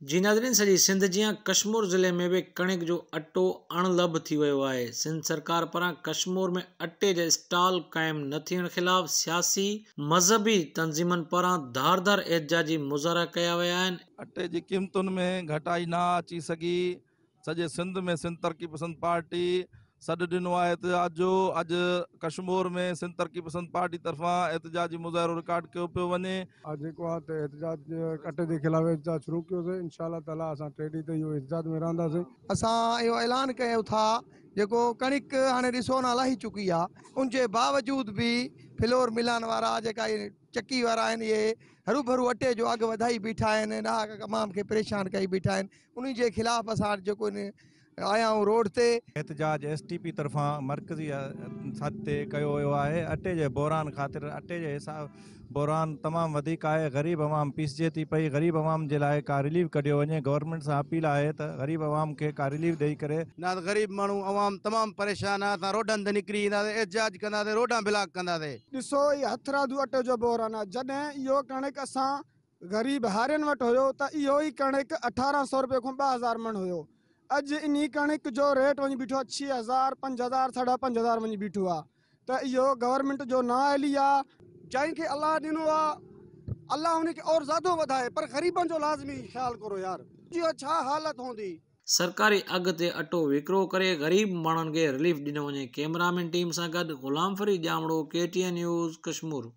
जी नाज़रीन, सॼी सिंध जीअं कश्मीर ज़िले में भी कणिक जो अटो अणलभ थी वियो आहे। सिंध सरकार पारां कश्मीर में अटे जे स्टॉल क़ाइम न थियण ख़िलाफ़ सियासी मज़हबी तंज़ीमनि पारां धारदार एहतजाजी मुज़ाहरा कया विया आहिनि। अटे जी क़ीमतुनि में घटाई ना अची सघी, सॼे सिंध में सिंध तरक़ी पसंद पार्टी सॾु ॾिनो आहे एहतजाज जो। अॼु कश्मीर में सिंध तरक़ी पसंद पार्टी तरफ़ां एहतजाजी मुज़ाहिरो रिकॉर्ड कयो पियो वञे। आज जेको आहे त एहतजाज अटे जे ख़िलाफ़ एहतजाज शुरू कयोसीं। इंशाअल्लाह ताला असां 3 ॾींहं ते इहो एहतजाज में रहंदासीं। असां इहो ऐलान कयूं था जेको कणिक हाणे ॾिसो न लही चुकी आहे, उनजे बावजूद बि फ्लोर मिलान वारा जेका चक्की वारा आहिनि इहे हरू भरू अटे जो अघु वधाई बीठा आहिनि, ॾाढा तमाम खे परेशान कई बीठा आहिनि। उन जे ख़िलाफ़ असां जेको आया आहियूं रोड ते। एहतजाज STP तरफ़ां मरकज़ी सतह ते कयो वियो आहे। अटे जे बहरान ख़ातिर अटे जे हिसाब बहरान तमामु वधीक आहे। ग़रीब अवाम पीसजे थी पई। ग़रीब अवाम जे लाइ का रिलीफ कढियो वञे। गवर्नमेंट सां अपील आहे त ग़रीब अवाम खे का रिलीफ ॾेई करे। ना ग़रीब माण्हू अवाम तमामु परेशान आहे। असां रोडनि ते निकिरी ईंदासीं, एहतजाज कंदासीं, रोडां ब्लॉक कंदासीं। ॾिसो ई हथरादू अटे जो बहरान आहे। जॾहिं इहो कणिक असां ग़रीब हारियुनि वटि हुयो त इहो ई कणिक 1800 रुपए खां 2000 मण हुयो। अॼु इन कणिक जो रेट वञी बीठो आहे 6000, 5000, 5500 वञी बीठो आहे। त इहो गवर्नमेंट जो नाअहली आहे। जंहिंखे अलाह ॾिनो आहे अलाह उनखे और ज़्यादा वधाए, पर ग़रीबनि जो लाज़मी ख्याल करो यार, इहो छा हालत हूंदी। सरकारी अघ ते अटो विकिरो करे ग़रीब माण्हुनि खे रिलीफ ॾिनो वञे। कैमरामैन टीम सां गॾु ग़ुलाम फरीद ॼामड़ो, KTN न्यूज़, कश्मीर।